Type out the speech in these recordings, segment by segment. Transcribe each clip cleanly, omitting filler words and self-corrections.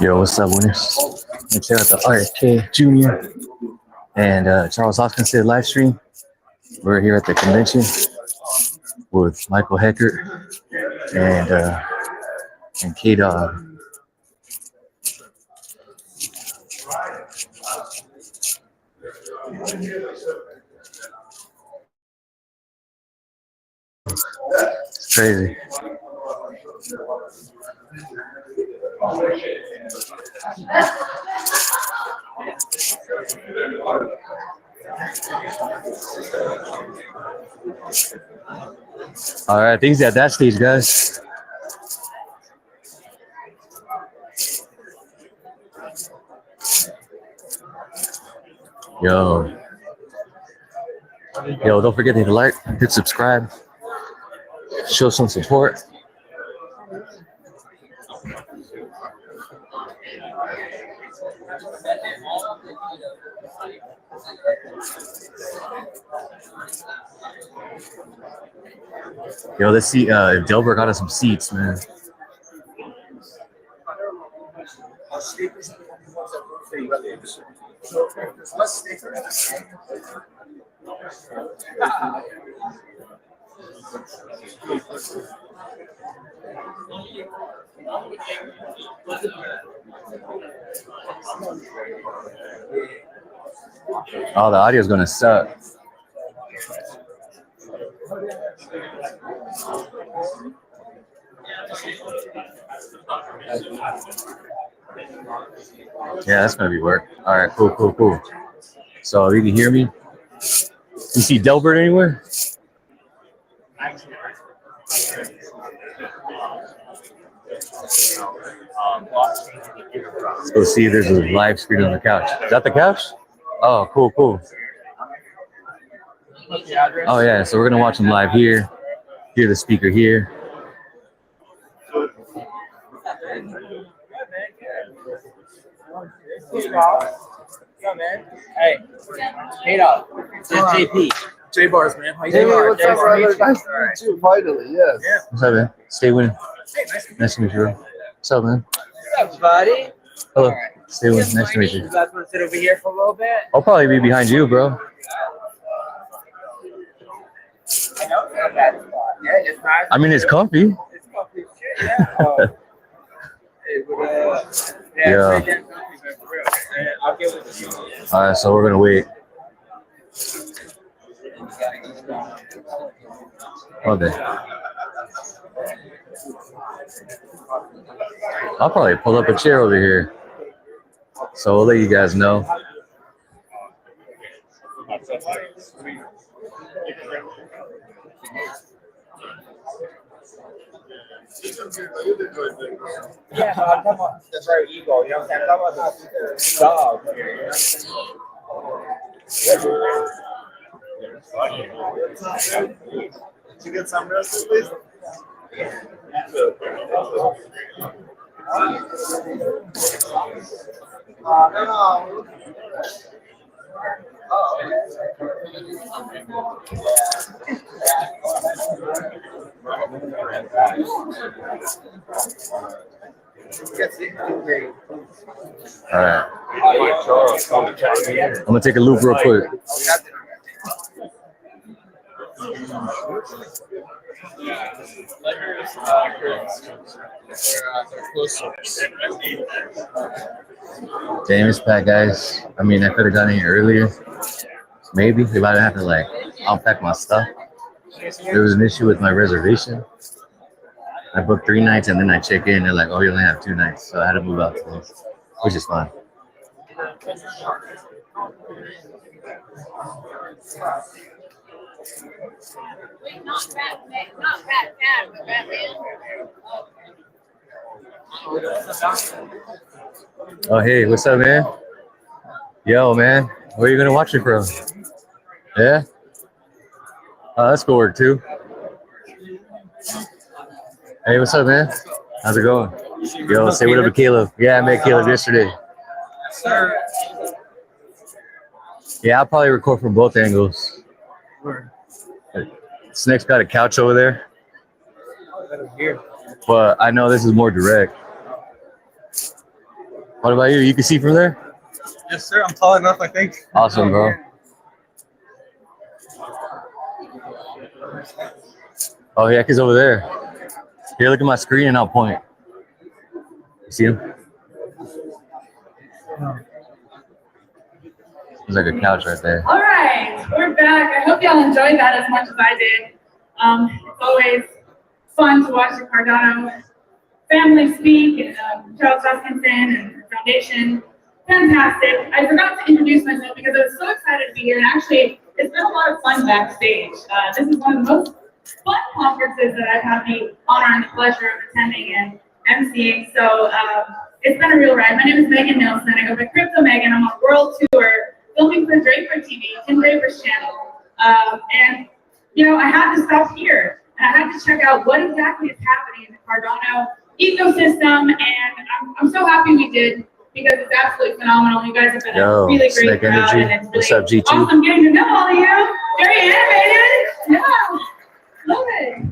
Yo, what's up, winners? And check out the RK Jr. and Charles Hoskinson live stream. We're here at the convention with Michael Heckert and K Dog. It's crazy. All right, I think he's at that stage, guys. Yo, don't forget to hit like, hit subscribe, show some support. Yo, let's see if Delbert got us some seats, man. Oh, the audio's gonna suck. Yeah, that's gonna be work. All right, cool. So you can hear me. You see Delbert anywhere? Let's go see if there's a live screen on the couch. Is that the couch? Oh, cool. Oh yeah, so we're gonna watch them live here. Hear the speaker here. Yo, man. Hey, K-Dog. It's JP. J-Bars, man. How you doing? What's up, brother? Nice to meet you, finally, yes. Yeah. What's up, man? Stay winning. Hey, Nice to meet you, bro. What's up, man? What's up, buddy? Hello. All right. Stay winning. Nice to meet you. You guys want to sit over here for a little bit? I'll probably be behind you, bro. I know it's not a bad spot. Yeah, it's nice. I mean, it's comfy. It's comfy as shit, yeah. Hey, but, Yeah. it's pretty damn comfy, man, for real. And I'll give it to you. All right, so we're gonna wait. Okay. I'll probably pull up a chair over here. So we'll let you guys know. Yeah, I'm talking about the Rare Evo, you know what I'm saying? I'm talking about the dog here, you know? Did you get some rest, please? No. All right. I'm gonna take a loop real quick. Damn, it's packed, guys. I mean, I could have gotten here earlier. Maybe if I didn't have to like unpack my stuff. There was an issue with my reservation. I booked 3 nights and then I check in. They're like, "Oh, you only have 2 nights," so I had to move out today, which is fine. Oh, hey, what's up, man? Yo, man, where are you gonna watch it from? Yeah. That's good work too. Hey, what's up, man? How's it going? Yo, say what up to Caleb. Yeah, I met Caleb yesterday. Yeah, I'll probably record from both angles. Snake's got a couch over there. But I know this is more direct. What about you? You can see from there? Yes, sir. I'm tall enough, I think. Awesome, bro. Oh, yeah, he's over there. Here, look at my screen and I'll point. You see him? There's like a couch right there. All right, we're back. I hope y'all enjoyed that as much as I did. It's always fun to watch the Cardano family speak, and Charles Hoskinson and the foundation. Fantastic. I forgot to introduce myself because I was so excited to be here, and actually, it's been a lot of fun backstage. This is one of the most fun conferences that I've had the honor and the pleasure of attending and emceeing. So it's been a real ride. My name is Megan Nelson. I go by Crypto Megan. I'm on world tour, filming for Draper TV, Tim Draper's channel. And you know, I had to stop here and I had to check out what exactly is happening in the Cardano ecosystem. And I'm so happy we did, because it's absolutely phenomenal. You guys have been a really great Snake crowd, Energy. and it's really What's up, GT? awesome getting to know all of you. Very animated. Yeah, love it.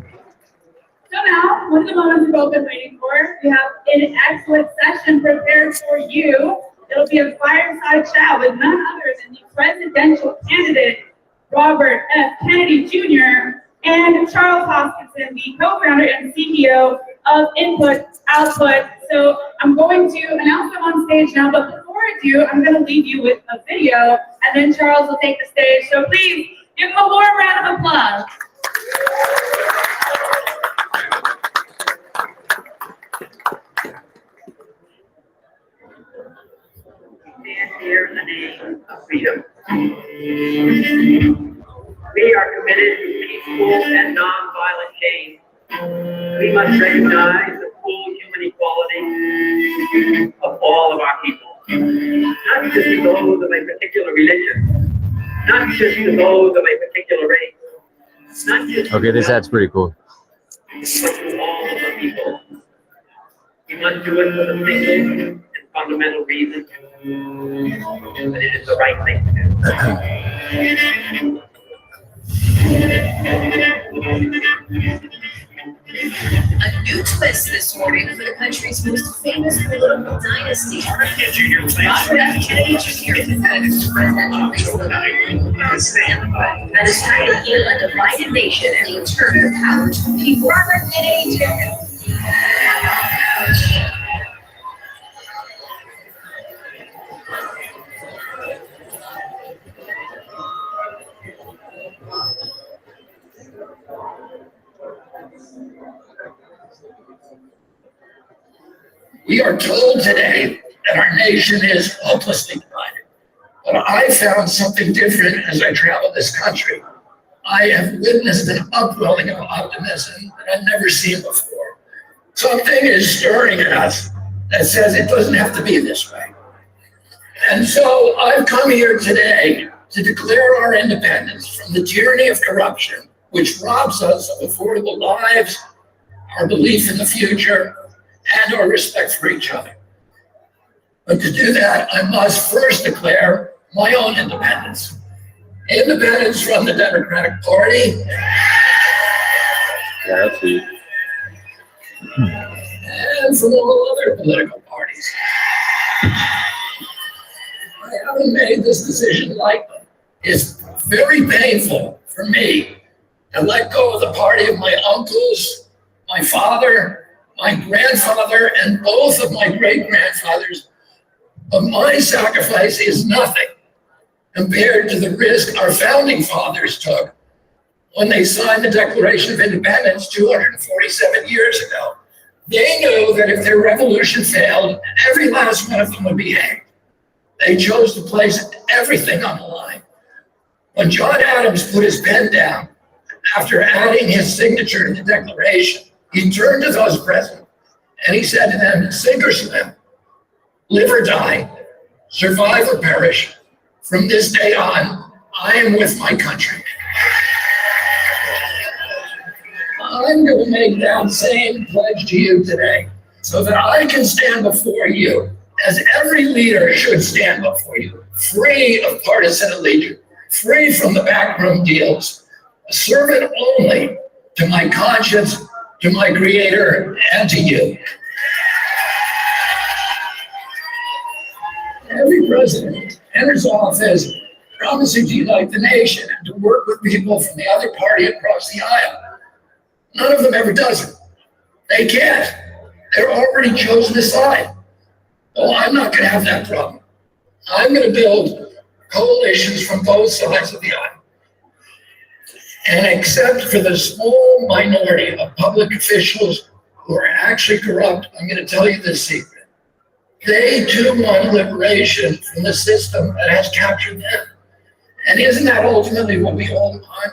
So now, one of the moments we've all been waiting for, we have an excellent session prepared for you. It'll be a fireside chat with none other than the presidential candidate, Robert F. Kennedy Jr., and Charles Hoskinson, the co-founder and CEO of Input Output. So I'm going to announce them on stage now, but before I do, I'm going to leave you with a video, and then Charles will take the stage. So please give him a warm round of applause. Stand here in the name of freedom. We are committed to peaceful and non-violent change. We must recognize the full human equality of all of our people, not just to those of a particular religion, not just to those of a particular race, not just Okay, this ad's pretty cool. but to all of the people. We must do it for the single and fundamental reason that it is the right thing to do. A new twist this morning for the country's most famous political dynasty. Robert F. Kennedy Jr. is headed to presidential race and is trying to heal a divided nation and return the power to the people. Robert Kennedy Jr. We are told today that our nation is hopelessly divided. But I found something different as I travel this country. I have witnessed an upwelling of optimism that I've never seen before. Something is stirring in us that says it doesn't have to be this way. And so I've come here today to declare our independence from the tyranny of corruption, which robs us of affordable lives, our belief in the future, and our respect for each other. But to do that, I must first declare my own independence. Independence from the Democratic Party. Yeah, that's sweet. And from all other political parties. I haven't made this decision lightly. It's very painful for me to let go of the party of my uncles, my father, my grandfather, and both of my great-grandfathers. But my sacrifice is nothing compared to the risk our founding fathers took when they signed the Declaration of Independence 247 years ago. They knew that if their revolution failed, every last one of them would be hanged. They chose to place everything on the line. When John Adams put his pen down after adding his signature to the Declaration, he turned to those present and he said to them, sink or swim, live or die, survive or perish. From this day on, I am with my country. I'm going to make that same pledge to you today so that I can stand before you as every leader should stand before you, free of partisan allegiance, free from the backroom deals, a servant only to my conscience, to my Creator, and to you. president enters office promising to unite the nation and to work with people from the other party across the aisle. None of them ever does it. They can't. They're already chosen a side. Well, I'm not going to have that problem. I'm going to build coalitions from both sides of the aisle. And except for the small minority of public officials who are actually corrupt, I'm going to tell you this secret. They too want liberation from the system that has captured them. And isn't that ultimately what we all want?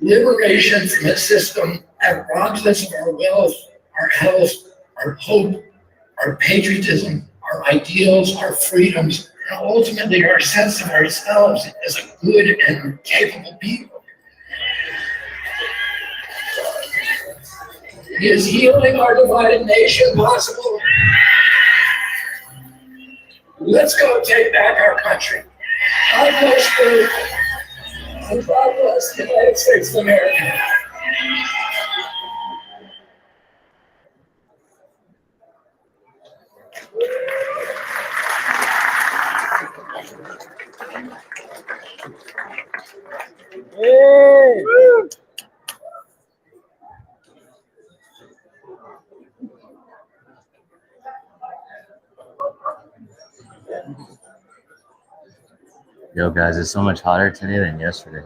Liberation from a system that robs us of our wealth, our health, our hope, our patriotism, our ideals, our freedoms, and ultimately our sense of ourselves as a good and capable people. Is healing our divided nation possible? Let's go take back our country. God bless you, and God bless the United States of America. Hey! Woo! Yo, guys, it's so much hotter today than yesterday.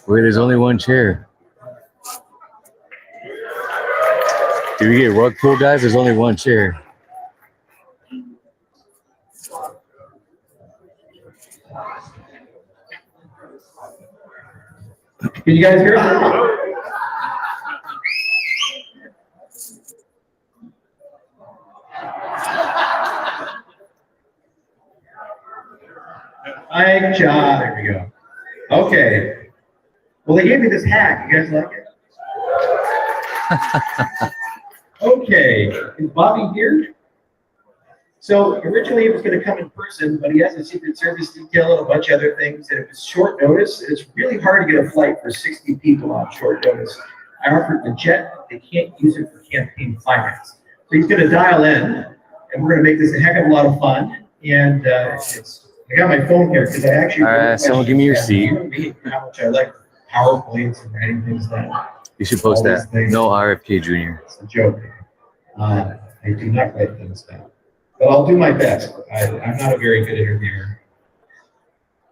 Wait, there's only one chair. Did we get rug pull, guys? There's only one chair. Can you guys hear me? Hi, John. There we go. Okay. Well, they gave me this hack. You guys like it? Okay. Is Bobby here? So originally he was going to come in person, but he has a Secret Service detail and a bunch of other things, and it was short notice. It's really hard to get a flight for 60 people on short notice. I offered the jet, but they can't use it for campaign finance. So he's going to dial in, and we're going to make this a heck of a lot of fun. And I got my phone here because I actually. All right, someone give me your seat. How much I like PowerPoints and writing things down. You should post that. No RFK Jr. It's a joke. I do not write things down. But I'll do my best. I'm not a very good interviewer.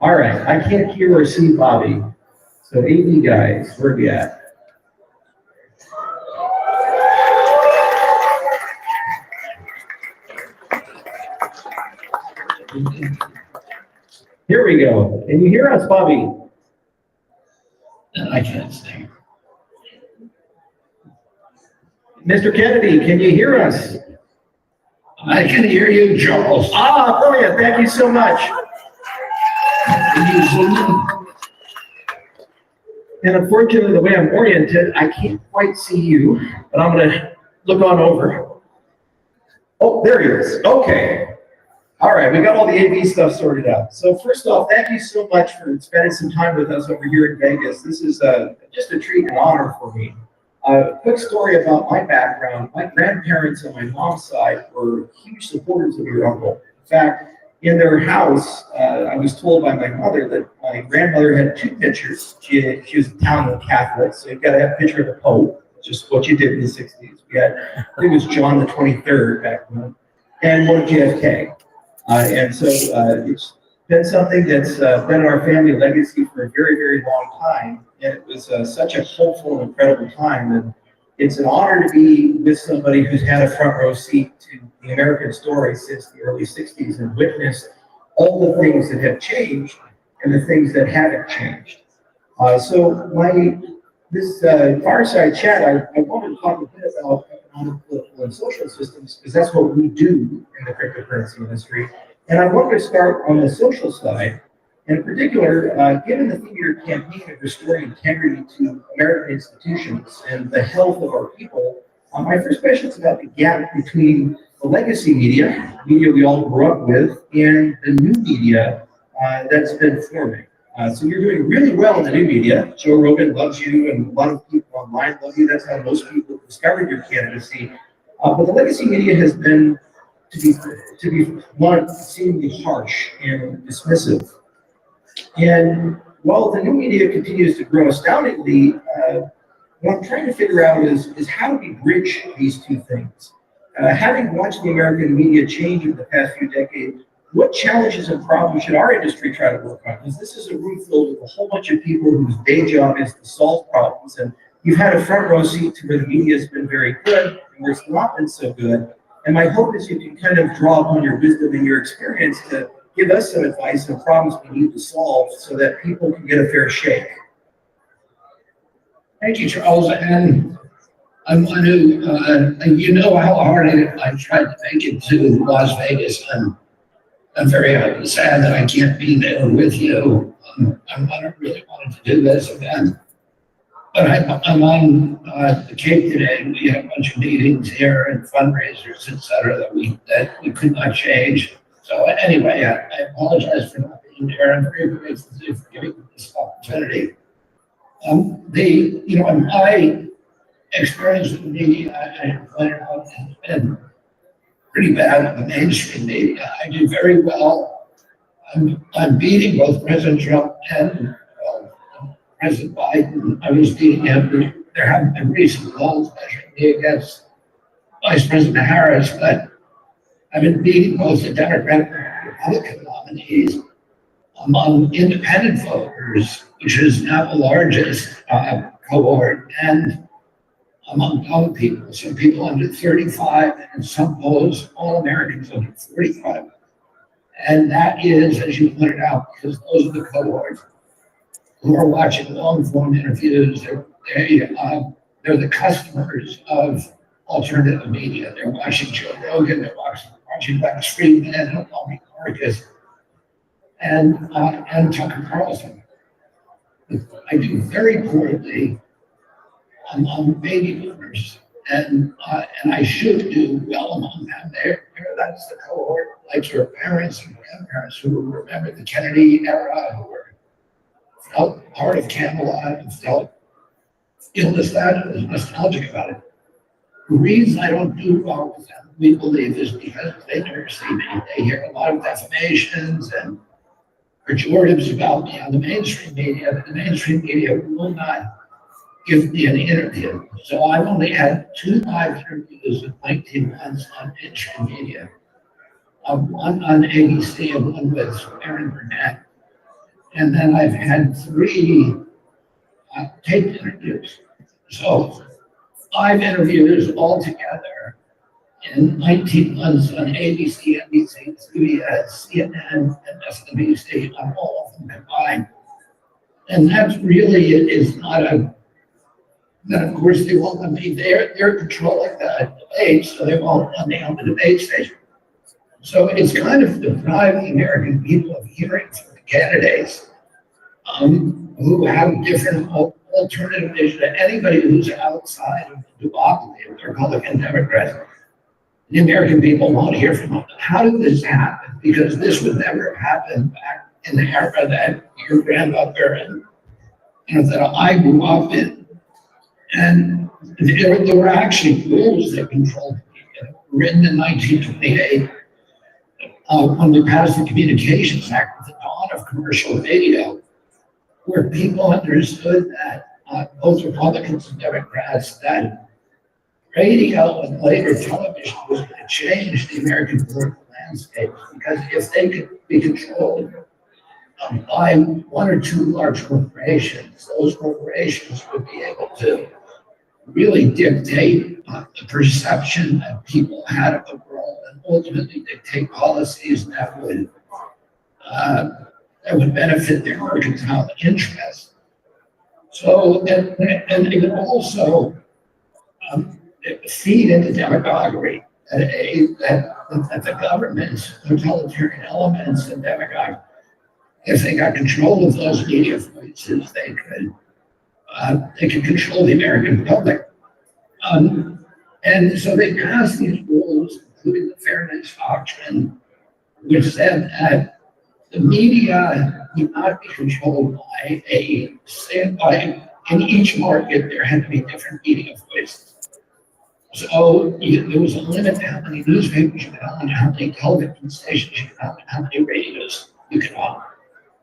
All right, I can't hear or see Bobby. So AV guys, where are we at? Here we go. Can you hear us, Bobby? I can't sing. Mr. Kennedy, can you hear us? I can hear you, Charles. Ah, brilliant. Thank you so much. Can you zoom in? And unfortunately, the way I'm oriented, I can't quite see you, but I'm going to look on over. Oh, there he is. Okay. All right, we got all the AV stuff sorted out. So first off, thank you so much for spending some time with us over here in Vegas. This is just a treat and honor for me. Quick story about my background. My grandparents on my mom's side were huge supporters of your uncle. In fact, in their house, I was told by my mother that my grandmother had two pictures. She was Italian Catholic, so you've got to have a picture of the Pope, just what you did in the 60s. We had, I think it was John the 23rd back then, and one of JFK. And so it's been something that's been in our family legacy for a very, very long time. And it was such a hopeful and incredible time. And it's an honor to be with somebody who's had a front row seat to the American story since the early 60s and witnessed all the things that have changed and the things that haven't changed. So this fireside chat, I wanted to talk a bit about economic, political, and social systems, because that's what we do in the cryptocurrency industry. And I wanted to start on the social side. In particular, given the theme of your campaign of restoring integrity to American institutions and the health of our people, my first question is about the gap between the legacy media we all grew up with, and the new media that's been forming. So you're doing really well in the new media. Joe Rogan loves you, and a lot of people online love you. That's how most people discovered your candidacy. But the legacy media has been to be one seemingly harsh and dismissive. And while the new media continues to grow astoundingly, what I'm trying to figure out is how do we bridge these two things? Having watched the American media change over the past few decades, what challenges and problems should our industry try to work on? Because this is a room filled with a whole bunch of people whose day job is to solve problems. And you've had a front row seat to where the media has been very good and where it's not been so good. And my hope is you can kind of draw upon your wisdom and your experience to give us some advice on problems we need to solve so that people can get a fair shake. Thank you, Charles. And I want to, you know how hard I tried to make it to Las Vegas. I'm very sad that I can't be there with you. I really wanted to do this again. But I'm on the Cape today, and we had a bunch of meetings here and fundraisers, et cetera, that we could not change. So anyway, I apologize for not being there. I'm very grateful to you for giving me this opportunity. My experience with the media, I pointed out, has been pretty bad on the mainstream media. I do very well. I'm beating both President Trump and President Biden. I was beating him. There haven't been recent polls measuring me against Vice President Harris, but I've been beating both the Democratic and Republican nominees among independent voters, which is now the largest cohort, and among young people, some people under 35, and some polls, all Americans under 45. And that is, as you pointed out, because those are the cohorts who are watching long-form interviews. They're the customers of alternative media. They're watching Joe Rogan, they're watching Lex Friedman, and Laurie Marcus, and Tucker Carlson. I do very poorly among baby boomers, and I should do well among them. That's the cohort, like your parents and grandparents who remember the Kennedy era, who felt part of Camelot and felt nostalgic about it. The reason I don't do well with them, we believe, is because they never see me. They hear a lot of defamations and pejoratives about me on the mainstream media, but the mainstream media will not give me an interview. So I've only had 2 live interviews in 19 months on mainstream media. One on ABC and one with Aaron Burnett. And then I've had 3 taped interviews. So 5 interviews altogether in 19 months on ABC, NBC, CBS, CNN, and MSNBC, on all of them combined. And that really is not a, then of course they won't let me, they're controlling the debate, so they won't let me on the debate station. So it's kind of depriving the American people of hearing from the candidates who have different alternative vision to anybody who's outside of the duopoly of the Republican Democrats. The American people won't hear from them. How did this happen? Because this would never have happened back in the era that your grandmother and that I grew up in. And there were actually rules that controlled media, written in 1928 when we passed the Communications Act with the dawn of commercial radio, where people understood that both Republicans and Democrats, that radio and later television was going to change the American political landscape, because if they could be controlled by 1 or 2 large corporations, those corporations would be able to really dictate the perception that people had of the world, and ultimately dictate policies that would benefit their mercantile interests. So, and it would also feed into demagoguery, that the government's totalitarian elements and demagoguery, if they got control of those media voices, they could control the American public. And so they passed these rules, including the Fairness Doctrine, which said that the media would not be controlled by in each market there had to be different media voices. So there was a limit to how many newspapers you could own, how many television stations you could own, how many radios you could own,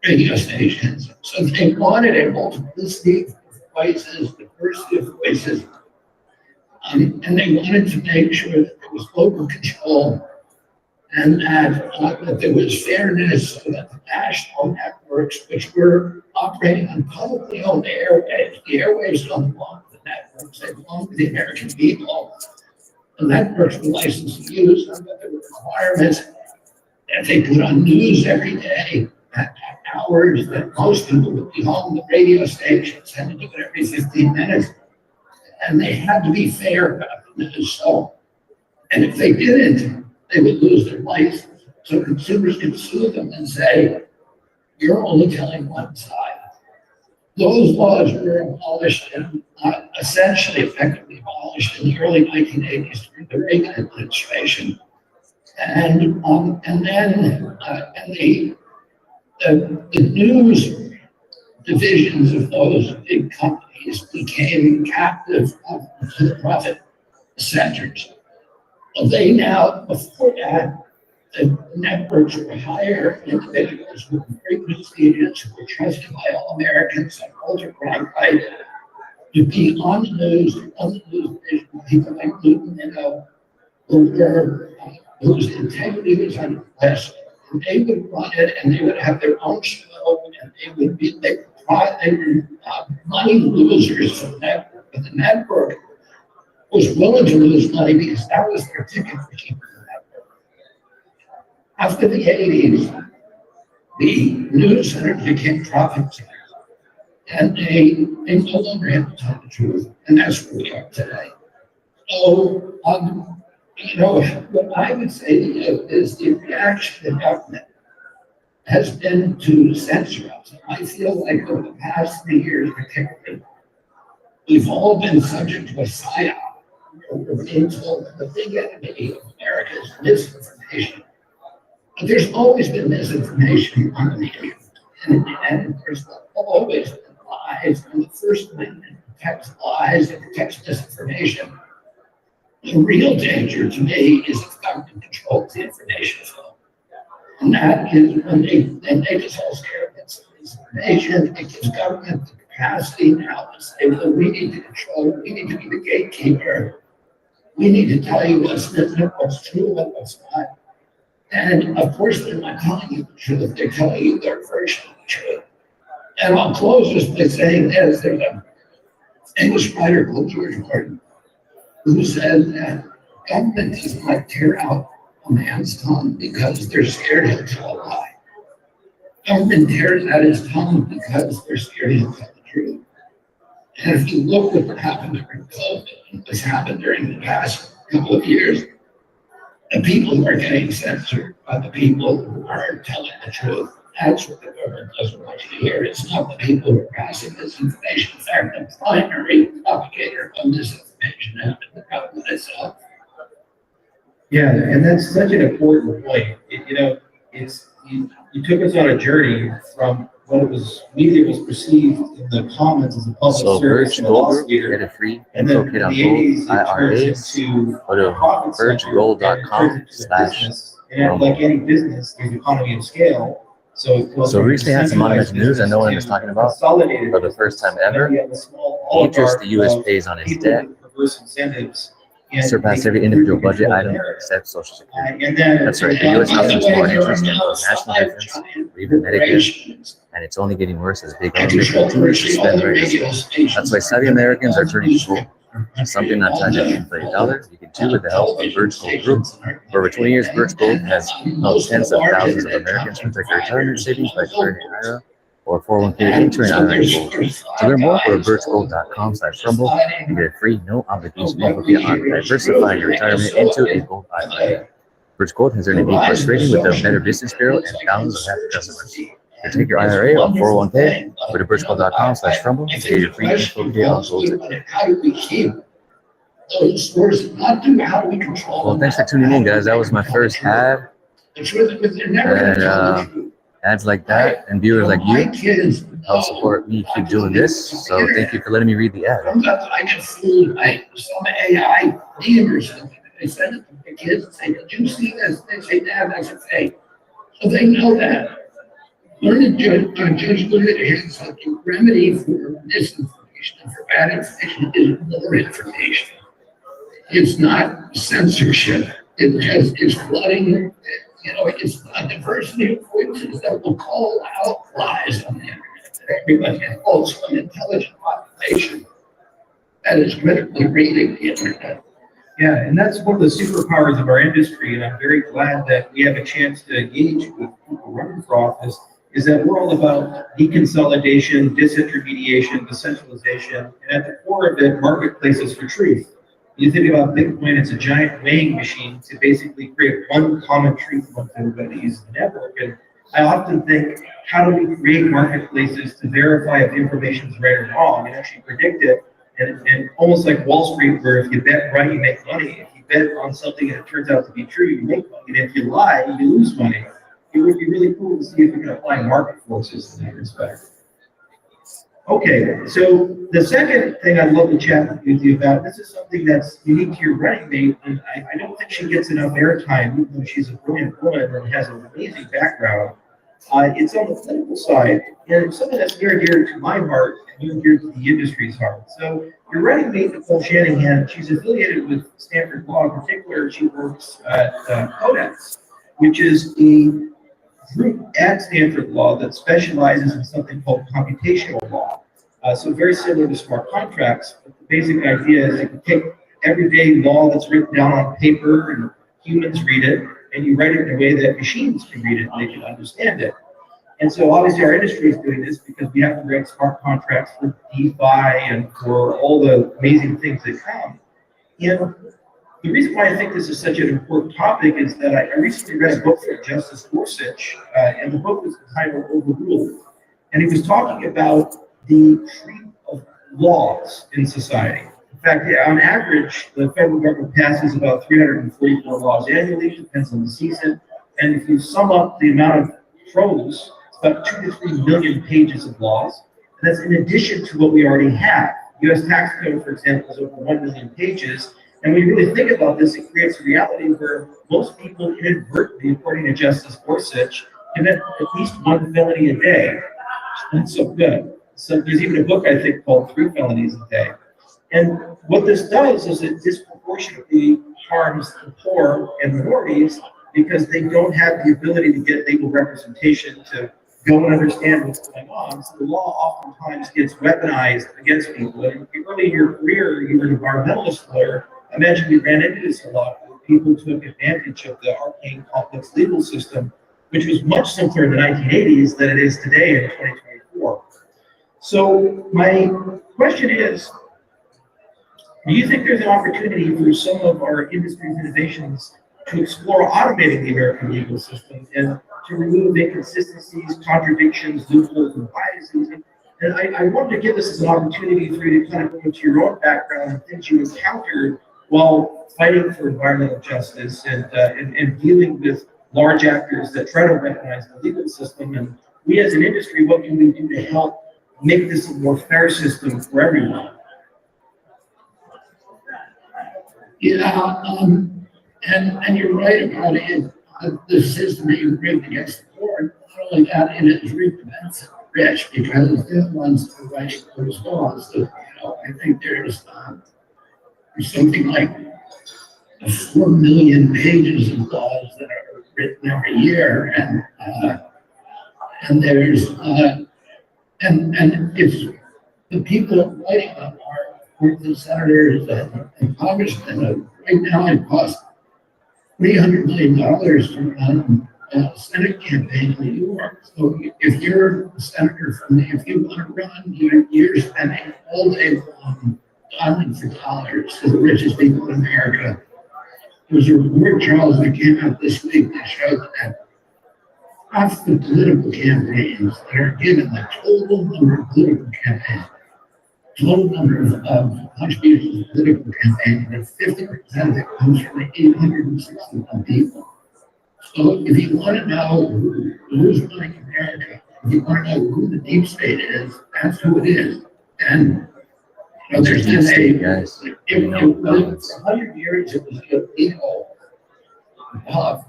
radio stations. So they wanted a multiplicity of voices, diversity of voices, and they wanted to make sure that there was local control and that there was fairness so that the national networks, which were operating on publicly owned airwaves, the airwaves don't belong to the networks, they belong to the American people. The networks were licensed to use them, but there were requirements that they put on news every day at hours that most people would be home. The radio stations had to do it every 15 minutes. And they had to be fair about the news. So, and if they didn't, they would lose their license. So consumers could sue them and say, you're only telling one side. Those laws were abolished and essentially effectively abolished in the early 1980s during the Reagan administration. And then the news divisions of those big companies became captive to the profit centers. Well, they now, before that, the networks were hire individuals who were very prestigious, who were trusted by all Americans, like Walter Cronkite, to be on the news division, people like Newton, whose integrity was under question. And they would run it, and they would have their own show, and they were money losers for the network. But the network was willing to lose money because that was their ticket for keeping the network. After the 80s, the news centers became profit centers, and they no longer had to tell the truth, and that's where we are today. So, what I would say to you is the reaction of the government has been to censor us. I feel like over the past 3 years, particularly, we've all been subject to a psyop. We're being told that the big enemy of America is misinformation. But there's always been misinformation on the media. And there's always been lies. And the First Amendment protects lies, it protects misinformation. The real danger to me is if government controls the information flow. And that is when they make us all scared of misinformation. It gives government the capacity now to say, well, we need to control, we need to be the gatekeeper. We need to tell you what's true and what's not. And of course, they're not telling you the truth, they're telling you their version of the truth. And I'll close just by saying this. There's a famous writer called George Gordon who said that government does not tear out a man's tongue because they're scared he'll tell a lie. Government tears out his tongue because they're scared he'll tell the truth. And if you look what happened during COVID, and what's happened during the past couple of years, the people who are getting censored are the people who are telling the truth. That's what the government doesn't want you to hear. It's not the people who are passing misinformation. In fact, the primary propagator of misinformation has been the government itself. Yeah, and that's such an important point. You took us on a journey from what it was, media was perceived in the Commons as a public So service Birch and a loss Gold, leader. get a free And info then kit on the gold 80s, it turns IRAs. into Go to a profit center, and it birchgold.com turns into a slash business. And like any business, there's economy of scale. So recently had some automatic news I know what I'm talking about. For the first time ever, the interest the U.S. pays on its debt surpassed every individual budget item except Social Security. That's right, the U.S. offers more interest than the national defense or even Medicare, and it's only getting worse as big government continues to spend right now. That's why savvy Americans are turning to gold. Something not tied to the inflated dollar, you can do with the help of Birch Gold Group. For over 20 years, Birch Gold has helped tens of thousands of Americans protect their retirement savings by converting IRA or 401k into an IRA gold. To learn more, go to birchgold.com/rumble and get a free, no obligation info kit on diversifying your retirement into a gold IRA. Birch Gold has earned an A+ rating with the Better Business Bureau and thousands of happy customers. To take your IRA or 401k, go to birchgold.com/rumble and get your free info kit on gold. How do we keep those stores not do? How do we control? Well, thanks for tuning in, guys. That was my first ad. And ads like that and viewers like you help support me keep doing this. So thank you for letting me read the ad. I get fooled by some AI meme or something. I send it to the kids and say, did you see this? They say, Dad, I said, hey. So they know that. Learned Judge Learned has a remedy for misinformation and for bad information is more information. It's not censorship. It just is flooding. It's a diversity of voices that will call out lies on the internet. Everybody holds an intelligent population that is critically reading the internet. Yeah, and that's one of the superpowers of our industry, and I'm very glad that we have a chance to engage with people running for office, is that we're all about deconsolidation, disintermediation, decentralization, and at the core of it, marketplaces for truth. You think about Bitcoin, it's a giant weighing machine to basically create one common truth amongst everybody using the network. And I often think, how do we create marketplaces to verify if the information is right or wrong and actually predict it? And almost like Wall Street, where if you bet right, you make money. If you bet on something and it turns out to be true, you make money. And if you lie, you lose money. It would be really cool to see if we can apply market forces in that respect. Okay, so the second thing I'd love to chat with you about, this is something that's unique to your running mate, and I don't think she gets enough airtime, even though she's a brilliant woman and has an amazing background. It's on the political side, and it's something that's near and dear to my heart and near and dear to the industry's heart. So your running mate, Nicole Shanahan, she's affiliated with Stanford Law. In particular, she works at Codex, which is a group at Stanford Law that specializes in something called computational law. So very similar to smart contracts, but the basic idea is you can take everyday law that's written down on paper and humans read it, and you write it in a way that machines can read it and they can understand it. And so obviously our industry is doing this because we have to write smart contracts for DeFi and for all the amazing things that come. And the reason why I think this is such an important topic is that I recently read a book from Justice Gorsuch, and the book was entitled Overruled. And he was talking about the treatment of laws in society. In fact, on average, the federal government passes about 344 laws annually, depends on the season. And if you sum up the amount of prose, it's about 2 to 3 million pages of laws. And that's in addition to what we already have. U.S. tax code, for example, is over 1 million pages. And when you really think about this, it creates a reality where most people inadvertently, according to Justice Gorsuch, commit at least one felony a day. That's so good. So there's even a book, I think, called 3 Felonies a Day. And what this does is it disproportionately harms the poor and minorities because they don't have the ability to get legal representation to go and understand what's going on. So the law oftentimes gets weaponized against people. And early in your career, you were an environmentalist lawyer. I imagine you ran into this a lot where people took advantage of the arcane, complex legal system, which was much simpler in the 1980s than it is today in 2024. So my question is, do you think there's an opportunity for some of our industry's innovations to explore automating the American legal system and to remove inconsistencies, contradictions, loopholes, and biases? And I wanted to give this as an opportunity for you to kind of go into your own background and things you encountered while fighting for environmental justice and dealing with large actors that try to recognize the legal system. And we as an industry, what can we do to help make this a more fair system for everyone? Yeah, and you're right about it. The system being rigged against the board, not only that, it is rigged against the rich because they're the ones who write those laws. So, I think there's something like 4 million pages of laws that are written every year, and there's and if the people writing them are the senators and congressmen, right now it costs $300 million to run a Senate campaign in New York. So if you're a senator if you want to run, you're spending all day long dialing for dollars to the richest people in America. There's a report, Charles, that came out this week that showed that half the political campaigns that are given, the total number of political campaigns, total number of contributions to political campaigns, and 50% of it comes from the 861 people. So if you want to know who's running America, if you want to know who the deep state is, that's who it is. And You know, there's been guys. it was for 100 years, it was illegal for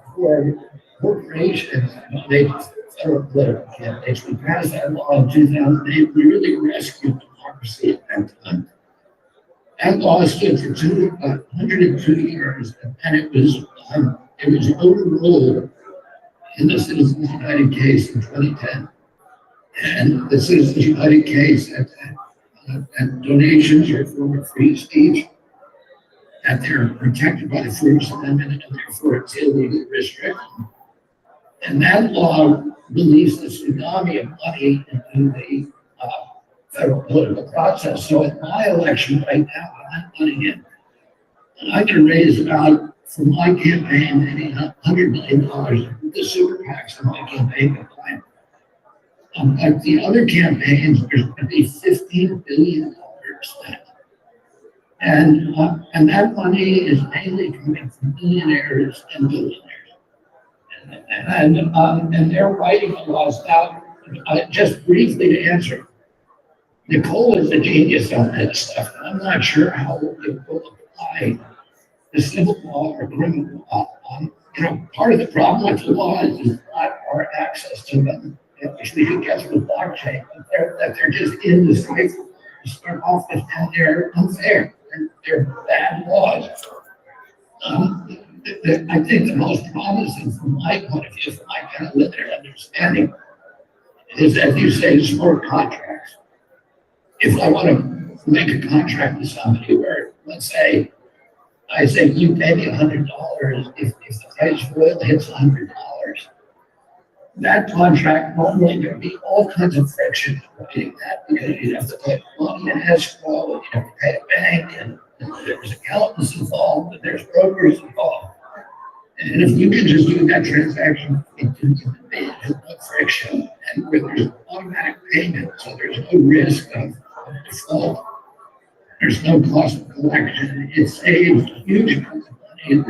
corporations to donate to federal political candidates. We passed that law in 2008. We really rescued democracy at that time. That law stood for 102 years, and it was overruled in the Citizens United case in 2010. And the Citizens United case and donations are for free speech, that they're protected by the First Amendment, and therefore it's illegal to restrict them. And that law released a tsunami of money into the federal political process. So in my election right now, I'm running in, and I can raise about, for my campaign, maybe $100 million. The super PACs in my campaign can claim. Like the other campaigns, there's going to be $15 billion spent. And that money is mainly coming from millionaires and billionaires. And they're writing the laws out. Just briefly to answer, Nicole is a genius on that stuff. I'm not sure how it will apply to civil law or criminal law. You know, part of the problem with the law is not our access to them, which we can get through blockchain, that they're just in the cycle to start off with, and they're unfair and they're bad laws. I think the most promising from my point of view, from my kind of limited understanding, is, as you say, smart contracts. If I want to make a contract with somebody where, let's say, I say, you pay me $100 if the price for oil hits $100, that contract normally there would be all kinds of friction writing that, because you'd have to put money in escrow, and you'd have to pay a bank, and there's accountants involved, and there's brokers involved. And if you can just do that transaction, there's no friction, and where there's automatic payment, so there's no risk of default. There's no cost of collection. It saves huge amounts of money, and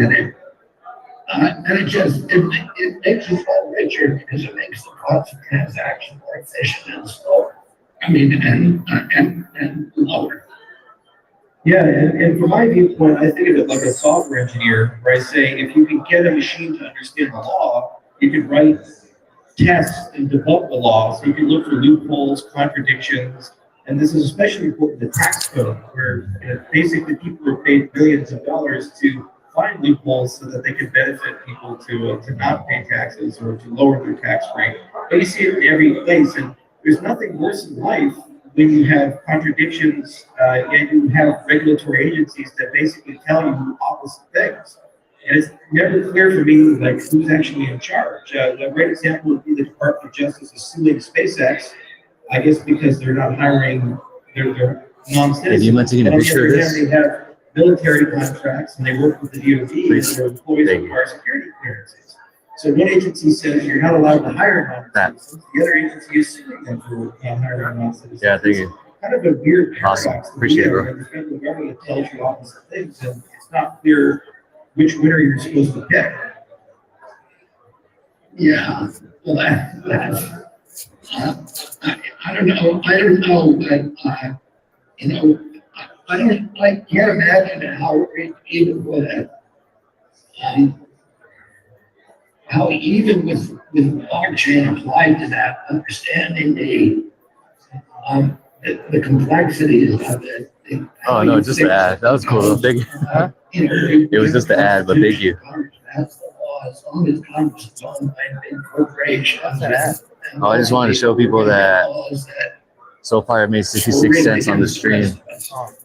it makes us all richer because it makes the cost of transaction more efficient and slower. I mean, and lower. Yeah, and from my viewpoint, I think of it like a software engineer, where I say, if you can get a machine to understand the law, you can write tests and debug the law, so you can look for loopholes, contradictions, and this is especially important in the tax code, where basically people are paid billions of dollars to find loopholes so that they can benefit people to not pay taxes or to lower their tax rate. But you see it in every place, and there's nothing worse in life when you have contradictions and you have regulatory agencies that basically tell you opposite things. And it's never clear for me, like, who's actually in charge. A great example would be the Department of Justice is suing SpaceX, I guess because they're not hiring their non-citizens. You want to get a picture of this? They have military contracts and they work with the DoD, and their employees require security clearances. So one agency says you're not allowed to hire non-citizens. The other agency is suing them for not hiring non-citizens. Yeah, thank you. Kind of a weird paradox. Awesome. Appreciate it, bro. The federal government tells you opposite things, and it's not clear which winner you're supposed to pick. Yeah, well, I don't know, but you know, I can't imagine how even with how even with blockchain applied to that, understanding the complexities of it. Oh no, just the ad. That was cool. Thank you. It was just the ad, but thank you. That's the law, as long as Congress is owned by big corporations. Oh, I just wanted to show people that so far I made 66 cents on the stream.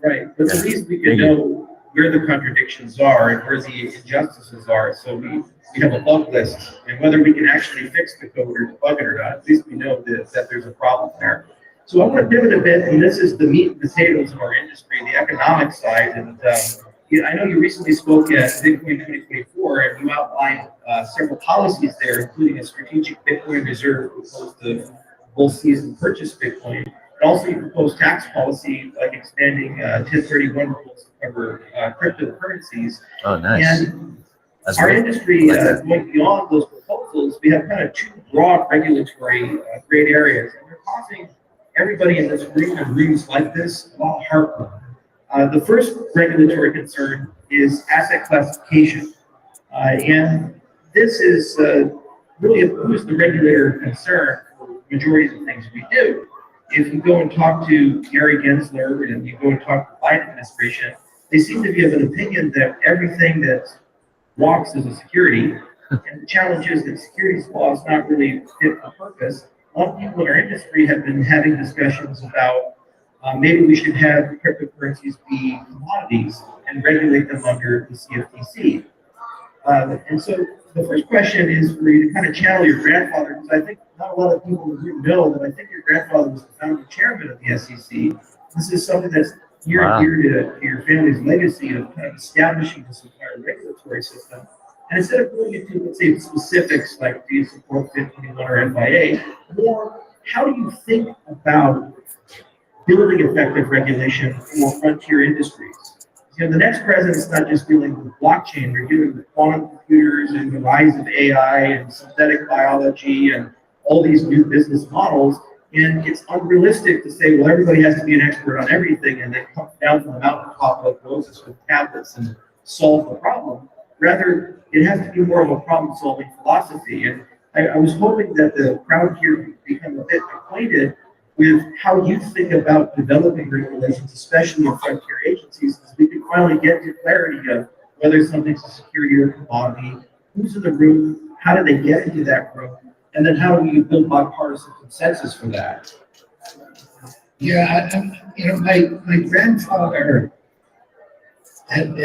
Right, but at least we can know where the contradictions are and where the injustices are. So we have a bug list, and whether we can actually fix the code or debug it or not, at least we know that there's a problem there. So I want to pivot a bit, and this is the meat and potatoes of our industry, the economic side. And I know you recently spoke at Bitcoin 2024, and you outlined several policies there, including a strategic Bitcoin reserve proposed to full season purchase Bitcoin. And also you proposed tax policy like expanding 1031 rules to cover cryptocurrencies. Oh, nice. And That's our great. industry, going beyond those proposals, we have kind of two broad regulatory great areas, and they're causing everybody in this room and rooms like this a lot of heartburn. The first regulatory concern is asset classification. And this is really who's the regulator concern for the majority of the things we do. If you go and talk to Gary Gensler and you go and talk to the Biden administration, they seem to be of an opinion that everything that walks is a security. And the challenge is that securities law is not really fit for purpose. A lot of people in our industry have been having discussions about maybe we should have cryptocurrencies be commodities and regulate them under the CFTC. And so the first question is for you to kind of channel your grandfather, because I think not a lot of people know that I think your grandfather was the founding chairman of the SEC. This is something that's near and dear to your family's legacy of kind of establishing this entire regulatory system. And instead of going into, let's say, specifics like do you support 1521 or FIA, more how do you think about building effective regulation for frontier industries? You know, the next president's not just dealing with blockchain, they're dealing with quantum computers and the rise of AI and synthetic biology and all these new business models. And it's unrealistic to say, well, everybody has to be an expert on everything and then come down from the mountaintop like Moses with tablets and solve the problem. Rather, it has to be more of a problem-solving philosophy. And I was hoping that the crowd here would become a bit acquainted with how you think about developing regulations, especially in frontier agencies, because we can finally get to clarity of whether something's a security or a commodity, who's in the room, how do they get into that room, and then how do you build bipartisan consensus for that? Yeah, my grandfather had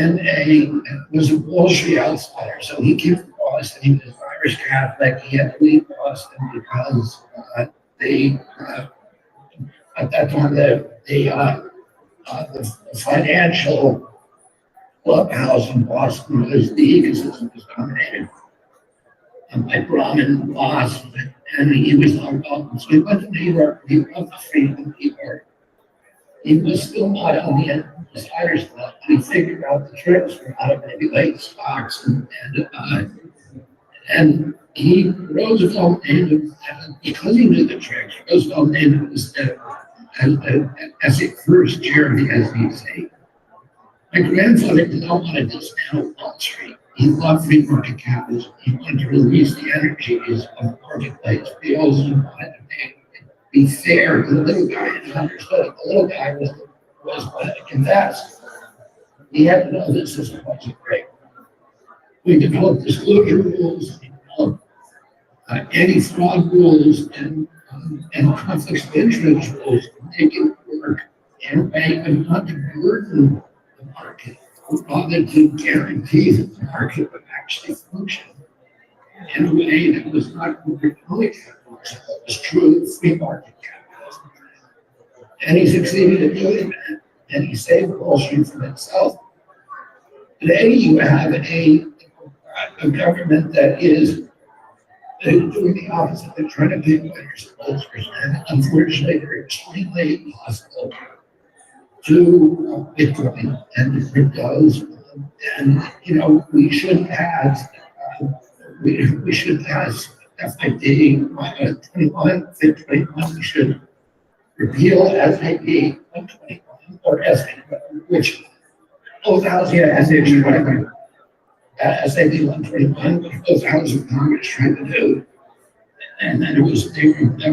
was a Wall Street outsider, so he came from Boston. He was Irish Catholic. He had to leave Boston because at that time the financial clubhouse in Boston was the ecosystem was dominated by Brahmin boss, and he was on Boston. So he went to New York. He loved the freedom of New York. He was still not on the end of his Irish club. He figured out the tricks for how to manipulate stocks and he Roosevelt named him because he knew the tricks. Roosevelt named him as a first chair of the SEC. My grandfather did not want to dismantle Wall Street. He loved free market capitalism. He wanted to release the energies of the marketplace. He also wanted to be fair to the little guy and understood the little guy was going to invest. He had to know this system wasn't great. We developed disclosure rules, we developed anti-fraud rules, and conflicts of interest rules to make it work and not to burden the market, rather to guarantee that the market would actually function in a way that was not economic capitalism, but was true free market capitalism. And he succeeded in doing that, and he saved Wall Street from itself. Today you have a government that is doing the opposite. They're trying to pick winners and losers, and unfortunately they're extremely hostile to Bitcoin and the cryptos. And we should pass FID 21, FID 21. We should repeal SAP 121 or SAP, which both houses, SAP 121. SAP 121, which both houses of Congress tried to do. And then that was vetoed by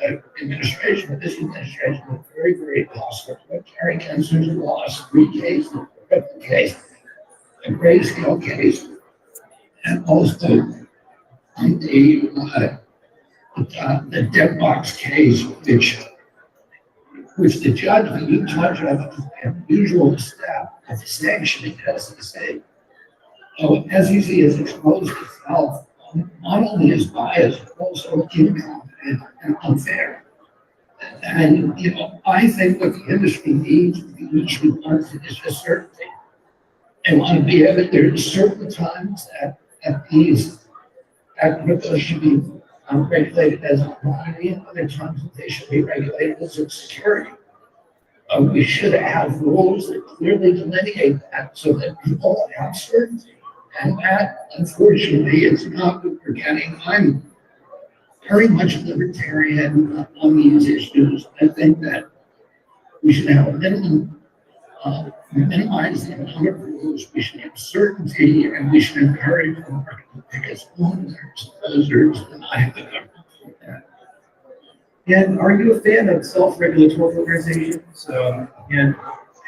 the administration. But this administration was very, very hostile. Gary Gensler lost 3 cases, the case, a grayscale case, and also the debt box case, which the judge, the judge of the usual step of sanctioning SEC. So SEC has exposed itself not only as biased, but also incompetent and unfair. And I think what the industry needs, what the industry wants, is just certainty. They want to be able to, there are certain times that crypto should be regulated as a commodity, and other times that they should be regulated as a security. We should have rules that clearly delineate that so that people have certainty. And that, unfortunately, is not what we're getting. I'm very much a libertarian on these issues. I think that we should have a minimum minimize the amount of rules. We should have certainty, and we should encourage the market to pick its own winners. Those are denied the government. And are you a fan of self-regulatory organizations? And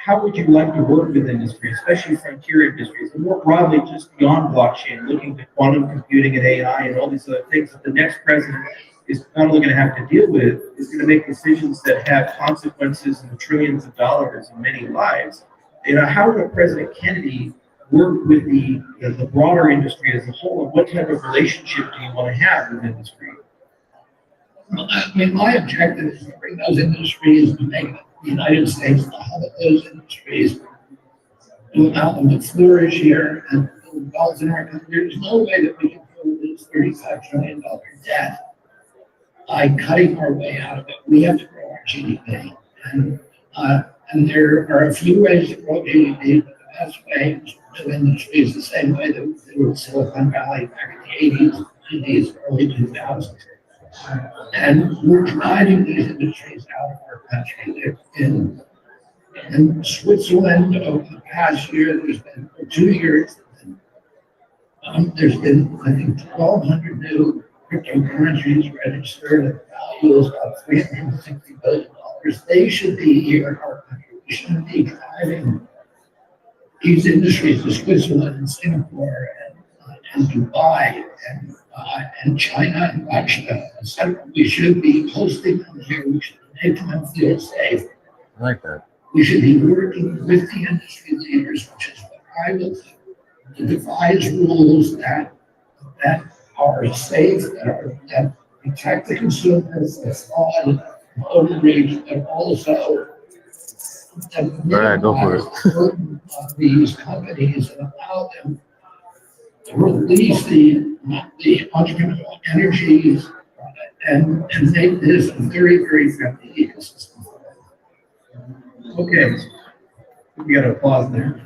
how would you like to work with industry, especially frontier industries, and more broadly, just beyond blockchain, looking to quantum computing and AI and all these other things that the next president is not only going to have to deal with, is going to make decisions that have consequences in trillions of dollars and many lives. You know, how will President Kennedy work with the broader industry as a whole, and what type of relationship do you want to have with industry? Well, I mean, my objective is to bring those industries to make the United States the hub of those industries, to allow them to flourish here and build wealth in our country. There's no way that we can build this $35 trillion debt by cutting our way out of it. We have to grow our GDP. And there are a few ways to grow GDP, but the best way is to do industries the same way that we did with Silicon Valley back in the 80s, 90s, early 2000s. And we're driving these industries out of our country. In Switzerland, over the past year, there's been, for 2 years, there's been, I think, 1,200 new cryptocurrencies registered, and the value is about $360 billion. They should be here in our country. We shouldn't be driving these industries to Switzerland and Singapore and Dubai and China and Russia, etc. We should be hosting them here. We should make them feel safe. I like that. We should be working with the industry leaders, which is what I will do, to devise rules that are safe, that protect the consumers, that fraud, overreach, and also that Right, go for it. the burden of these companies and allow them to release the entrepreneurial energies and make this a very, very friendly ecosystem. Okay, we got to applause there.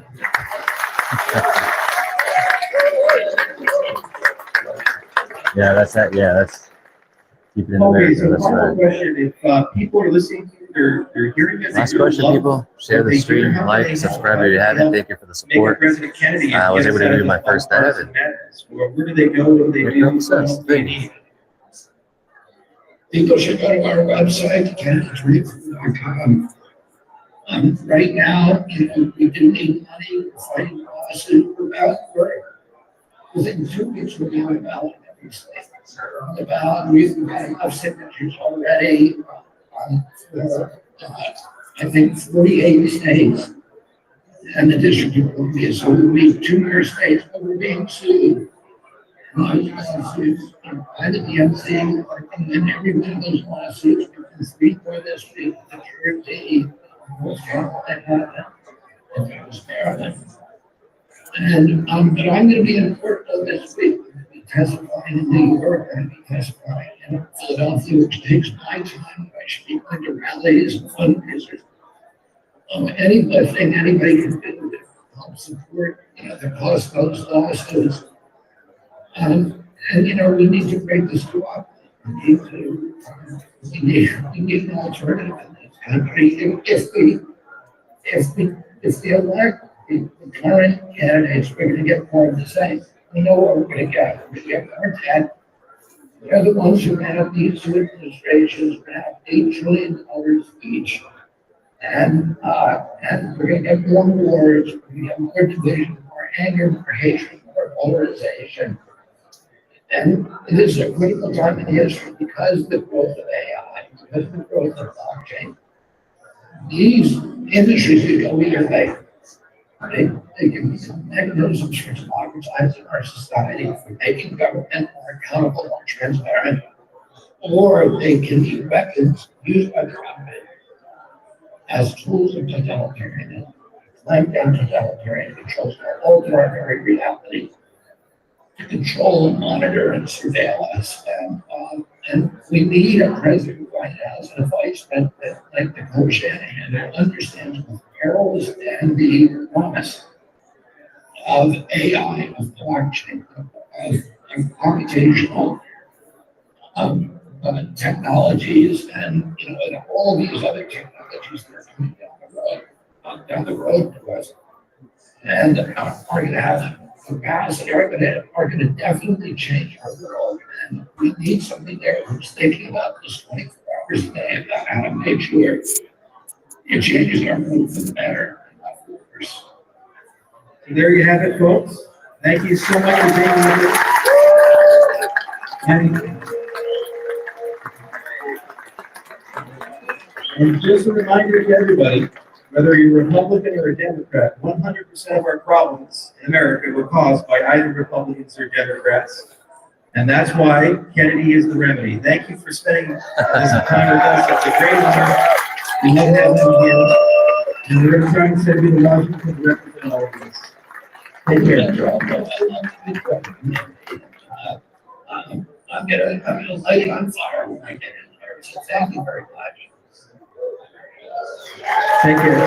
Yeah, that's that. Yeah, that's keep it in Okay, there. so That's one more right. question. If people are listening to you, they're hearing us. Last question, people. Share the stream, like, subscribe if you haven't. Thank you for the Make support. President Kennedy. I was able to do my first dive. Where do they go? What do they Here do? comes us. What do they need? People should go to our website, KennedyDream.com. Right now, we do need money. We're fighting lawsuit. We're within 2 weeks, we'll be on the ballot in every state. On the ballot, we've got enough signatures already for, I think, 48 states and the District of Columbia. So we'll be 2 more states, but we're being sued. And those lawsuits are by the DMC, and in every one of those lawsuits, we can speak for this week, the Jersey, North Carolina, and Maryland. And but I'm going to be in Portland this week. I'm going to be testifying in New York. I'm going to be testifying in Philadelphia, which takes my time. I should be going to rallies and fundraisers. Anything anybody can do to help support the cost of those lawsuits. And we need to break this co-op. We need an alternative in this country. If we elect the current candidates, we're going to get more of the same. We know what we're going to get. We're going to get more debt. They're the ones who have these two administrations who have $8 trillion each. And we're going to get more wars, we're going to get more division, more anger, more hatred, more polarization. And it is a critical time in history because of the growth of AI, because of the growth of blockchain. These industries can go either way. They can become mechanisms for democratizing our society, for making government more accountable, more transparent, or they can be weapons used by the government as tools of totalitarianism, clamp-down totalitarian controls that alter our very reality, to control and monitor and surveil us. And we need a president who has and a vice president like Nicole Shanahan who understands the perils and the promise of AI, of blockchain, of computational technologies, and all these other technologies that are coming down the road. down the road to us. And are going to have capacity, are going to definitely change our world. And we need somebody there who's thinking about this 24 hours a day about how to make sure it changes our world for the better. So there you have it, folks. Thank you so much for being here. And just a reminder to everybody, whether you're a Republican or a Democrat, 100% of our problems in America were caused by either Republicans or Democrats. And that's why Kennedy is the remedy. Thank you for spending this time with us. It's a great honor. We love having you here. And we're going to try and send you to Washington to represent all of this. Take care. I'm gonna light it on fire when I get in there. So thank you very much. Take care.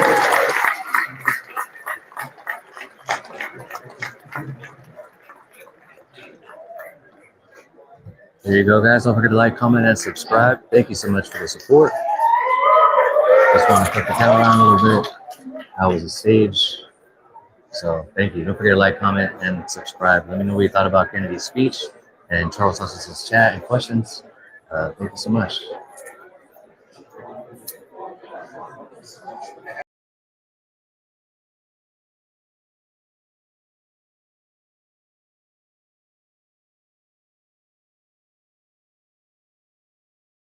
There you go, guys. Don't forget to like, comment, and subscribe. Thank you so much for the support. Just want to flip the camera around a little bit. That was a stage. So thank you. Don't forget to like, comment, and subscribe. Let me know what you thought about Kennedy's speech and Charles Hoskinson's chat and questions. Thank you so much.